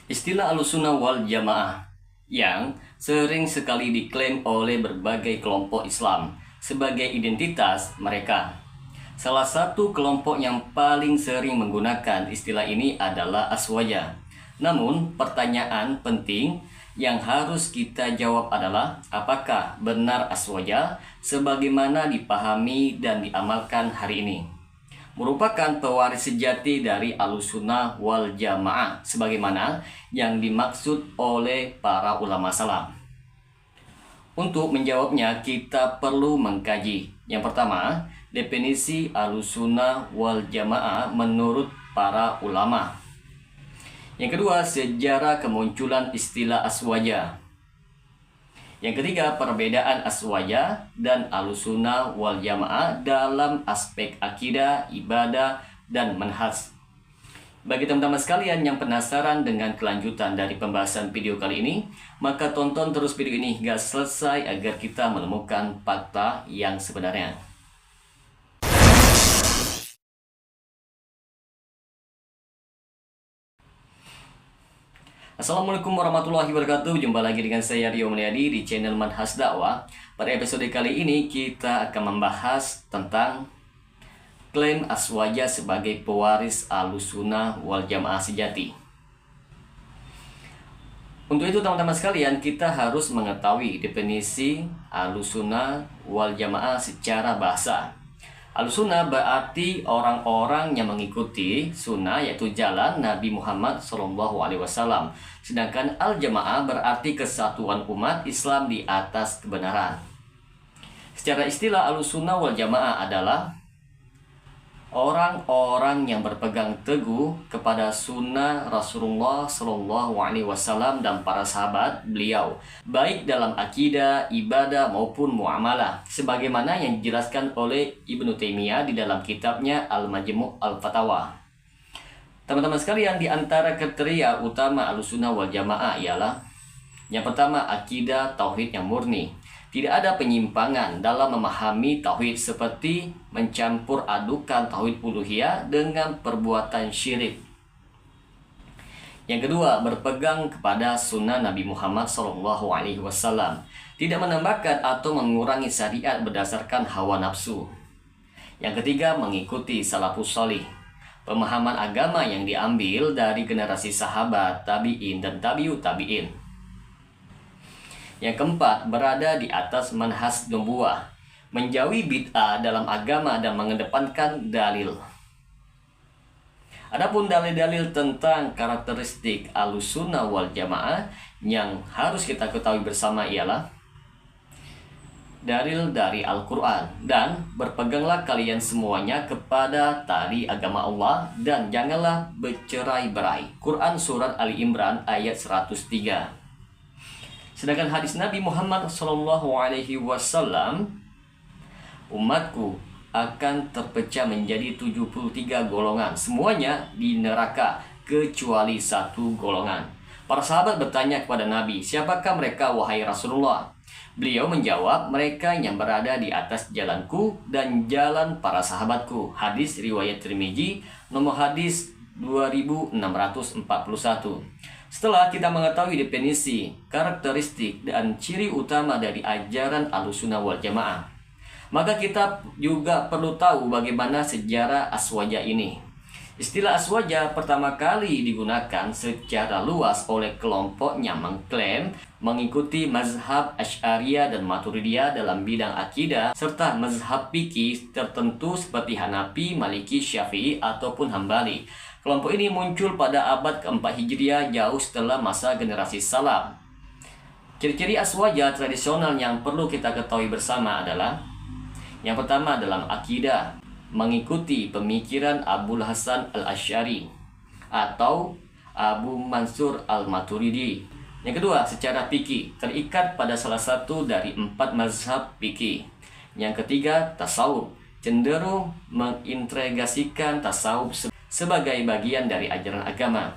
Istilah Ahlussunnah wal Jamaah yang sering sekali diklaim oleh berbagai kelompok Islam sebagai identitas mereka. Salah satu kelompok yang paling sering menggunakan istilah ini adalah Aswaja. Namun, pertanyaan penting yang harus kita jawab adalah apakah benar Aswaja sebagaimana dipahami dan diamalkan hari ini merupakan pewaris sejati dari Ahlussunnah wal Jamaah sebagaimana yang dimaksud oleh para ulama salam. Untuk menjawabnya kita perlu mengkaji. Yang pertama, definisi Ahlussunnah wal Jamaah menurut para ulama. Yang kedua, sejarah kemunculan istilah Aswaja. Yang ketiga, perbedaan Aswaja dan Ahlussunnah wal Jamaah dalam aspek akidah, ibadah, dan manhaj. Bagi teman-teman sekalian yang penasaran dengan kelanjutan dari pembahasan video kali ini, maka tonton terus video ini hingga selesai agar kita menemukan fakta yang sebenarnya. Assalamualaikum warahmatullahi wabarakatuh. Jumpa lagi dengan saya Rio Mulyadi di channel Manhaj Dakwah. Pada episode kali ini kita akan membahas tentang klaim Aswaja sebagai pewaris Ahlussunnah wal Jamaah sejati. Untuk itu teman-teman sekalian, kita harus mengetahui definisi Ahlussunnah wal Jamaah secara bahasa. Ahlussunnah berarti orang-orang yang mengikuti sunnah, yaitu jalan Nabi Muhammad SAW. Sedangkan al-jamaah berarti kesatuan umat Islam di atas kebenaran. Secara istilah, Ahlussunnah wal Jamaah adalah orang-orang yang berpegang teguh kepada sunnah Rasulullah SAW dan para sahabat beliau, baik dalam akidah, ibadah maupun muamalah, sebagaimana yang dijelaskan oleh Ibnu Taimiyah di dalam kitabnya Al-Majmu' Al-Fatawa. Teman-teman sekalian, di antara kriteria utama Ahlussunnah wal Jamaah ialah yang pertama, akidah tauhid yang murni. Tidak ada penyimpangan dalam memahami tauhid seperti mencampur adukan tauhid uluhiyah dengan perbuatan syirik. Yang kedua, berpegang kepada sunnah Nabi Muhammad SAW. Tidak menambahkan atau mengurangi syariat berdasarkan hawa nafsu. Yang ketiga, mengikuti salafus shalih. Pemahaman agama yang diambil dari generasi sahabat, tabi'in, dan tabi'ut tabi'in. Yang keempat, berada di atas manhaj nubuwah, menjauhi bid'ah dalam agama dan mengedepankan dalil. Adapun dalil-dalil tentang karakteristik Ahlussunnah wal Jamaah yang harus kita ketahui bersama ialah dalil dari Al-Quran, dan berpeganglah kalian semuanya kepada tali agama Allah dan janganlah bercerai-berai. Quran Surat Ali Imran ayat 103. Sedangkan hadis Nabi Muhammad SAW, umatku akan terpecah menjadi 73 golongan, semuanya di neraka kecuali satu golongan. Para sahabat bertanya kepada Nabi, siapakah mereka wahai Rasulullah? Beliau menjawab, mereka yang berada di atas jalanku dan jalan para sahabatku. Hadis riwayat Tirmizi, nomor hadis 2641. Setelah kita mengetahui definisi, karakteristik, dan ciri utama dari ajaran Ahlussunnah wal Jamaah, maka kita juga perlu tahu bagaimana sejarah Aswaja ini. Istilah Aswaja pertama kali digunakan secara luas oleh kelompok yang mengklaim mengikuti mazhab Asy'ariyah dan Maturidiyah dalam bidang akidah, serta mazhab fikih tertentu seperti Hanafi, Maliki, Syafi'i, ataupun Hambali. Kelompok ini muncul pada abad keempat Hijriah, jauh setelah masa generasi salaf. Ciri-ciri Aswaja tradisional yang perlu kita ketahui bersama adalah yang pertama, dalam akidah, mengikuti pemikiran Abul Hasan Al-Asy'ari atau Abu Mansur Al-Maturidi. Yang kedua, secara fikih, terikat pada salah satu dari 4 mazhab fikih. Yang ketiga, tasawuf, cenderung mengintegrasikan tasawuf sebagai bagian dari ajaran agama.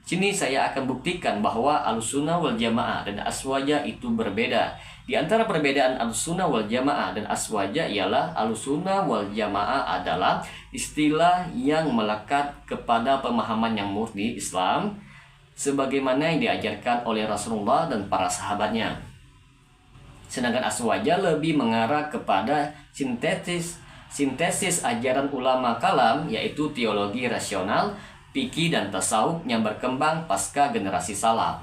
Sini saya akan buktikan bahwa Ahlussunnah wal Jamaah dan Aswaja itu berbeda. Di antara perbedaan Ahlussunnah wal Jamaah dan Aswaja ialah Ahlussunnah wal Jamaah adalah istilah yang melekat kepada pemahaman yang murni Islam, sebagaimana yang diajarkan oleh Rasulullah dan para sahabatnya. Sedangkan aswaja lebih mengarah kepada sintesis ajaran ulama kalam, yaitu teologi rasional, fikih dan tasawuf yang berkembang pasca generasi salaf.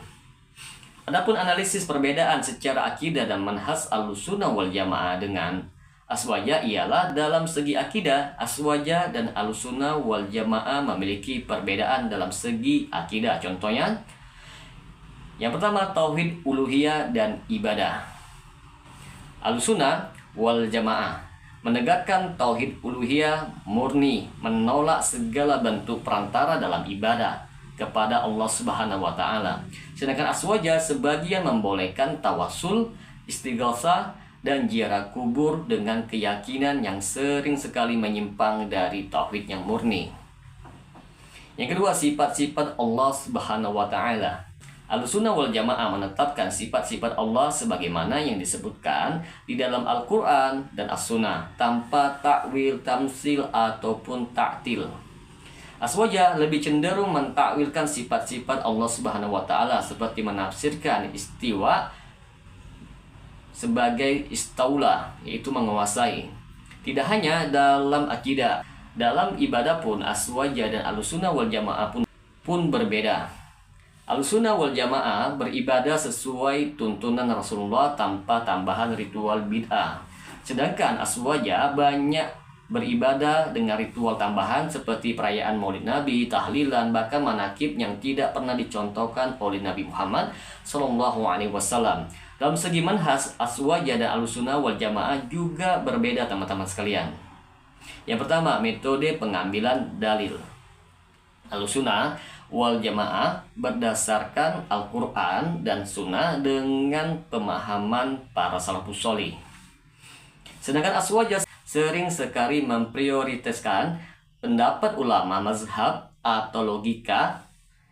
Adapun analisis perbedaan secara akidah dan manhaj Ahlussunnah wal Jamaah dengan aswaja ialah dalam segi akidah, aswaja dan Ahlussunnah wal Jamaah memiliki perbedaan dalam segi akidah. Contohnya, yang pertama tauhid uluhiyah dan ibadah. Ahlussunnah wal Jamaah menegakkan tauhid uluhiyah murni, menolak segala bentuk perantara dalam ibadah kepada Allah Subhanahu wa taala. Sedangkan aswaja sebagian membolehkan tawasul, istighosah dan ziarah kubur dengan keyakinan yang sering sekali menyimpang dari tauhid yang murni. Yang kedua, sifat-sifat Allah Subhanahu wa taala. Ahlussunnah wal Jamaah menetapkan sifat-sifat Allah sebagaimana yang disebutkan di dalam Al-Quran dan As-Sunnah tanpa takwil, tamsil ataupun ta'til. Aswaja lebih cenderung mentakwilkan sifat-sifat Allah Subhanahu wa taala seperti menafsirkan istiwa sebagai istaula, yaitu menguasai. Tidak hanya dalam akidah, dalam ibadah pun aswaja dan Ahlussunnah wal Jamaah pun berbeda. Ahlussunnah wal Jamaah beribadah sesuai tuntunan Rasulullah tanpa tambahan ritual bid'ah. Sedangkan aswaja banyak beribadah dengan ritual tambahan seperti perayaan Maulid Nabi, tahlilan, bahkan manakib yang tidak pernah dicontohkan oleh Nabi Muhammad SAW. Dalam segi manhaj, aswaja dan Ahlussunnah wal Jamaah juga berbeda teman-teman sekalian. Yang pertama, metode pengambilan dalil. Ahlussunnah wal Jamaah berdasarkan Al-Quran dan Sunnah dengan pemahaman para salafus sholih. Sedangkan aswaja sering sekali memprioritaskan pendapat ulama mazhab atau logika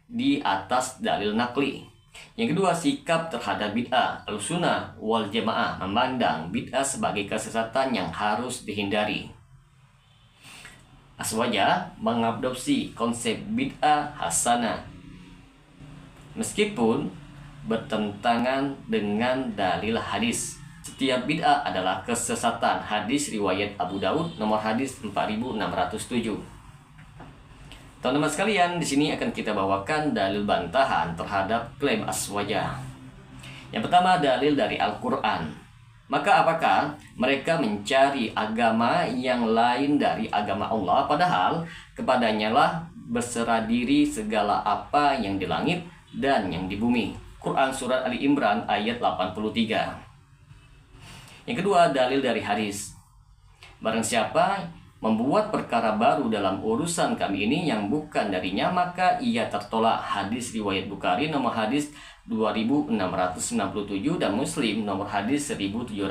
di atas dalil nakli. Yang kedua, sikap terhadap bid'ah. Ahlussunnah wal Jamaah memandang bid'ah sebagai kesesatan yang harus dihindari. Aswaja mengadopsi konsep bid'ah hasanah meskipun bertentangan dengan dalil hadis. Setiap bid'ah adalah kesesatan. Hadis riwayat Abu Daud nomor hadis 4607. Teman-teman sekalian, di sini akan kita bawakan dalil bantahan terhadap klaim aswaja. Yang pertama, dalil dari Al-Quran. Maka apakah mereka mencari agama yang lain dari agama Allah, padahal kepadanya lah berserah diri segala apa yang di langit dan yang di bumi. Quran Surat Ali Imran ayat 83. Yang kedua, dalil dari hadis. Barang siapa membuat perkara baru dalam urusan kami ini yang bukan darinya, maka ia tertolak. Hadis riwayat Bukhari nomor hadis 2697 dan Muslim nomor hadis 1718.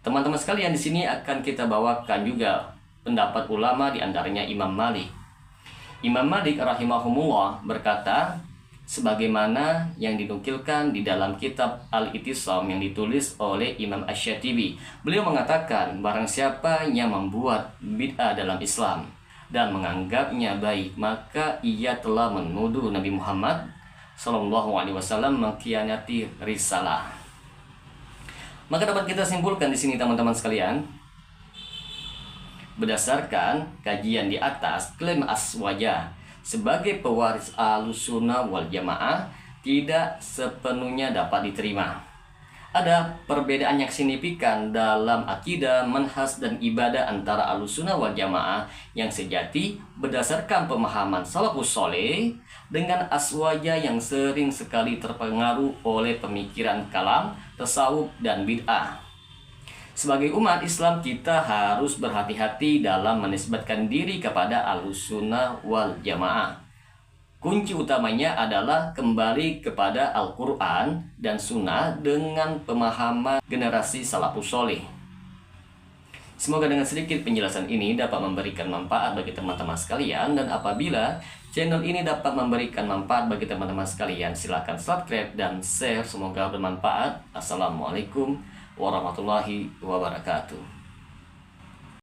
Teman-teman sekalian, di sini akan kita bawakan juga pendapat ulama, di antaranya Imam Malik. Imam Malik rahimahumullah berkata sebagaimana yang dinukilkan di dalam kitab Al-I'tisam yang ditulis oleh Imam Asy-Syatibi. Beliau mengatakan, barang siapa yang membuat bid'ah dalam Islam dan menganggapnya baik, maka ia telah menuduh Nabi Muhammad SAW mengkhianati risalah. Maka dapat kita simpulkan di sini teman-teman sekalian, berdasarkan kajian di atas, klaim aswaja sebagai pewaris Ahlussunnah wal Jamaah tidak sepenuhnya dapat diterima. Ada perbedaan yang signifikan dalam akidah, manhaj dan ibadah antara Ahlussunnah wal Jamaah yang sejati berdasarkan pemahaman salafus sholeh dengan aswaja yang sering sekali terpengaruh oleh pemikiran kalam, tasawuf dan bid'ah. Sebagai umat Islam, kita harus berhati-hati dalam menisbatkan diri kepada Ahlussunnah wal Jamaah. Kunci utamanya adalah kembali kepada Al-Quran dan Sunnah dengan pemahaman generasi salafus sholeh. Semoga dengan sedikit penjelasan ini dapat memberikan manfaat bagi teman-teman sekalian, dan apabila channel ini dapat memberikan manfaat bagi teman-teman sekalian, silakan subscribe dan share. Semoga bermanfaat. Assalamualaikum warahmatullahi wabarakatuh.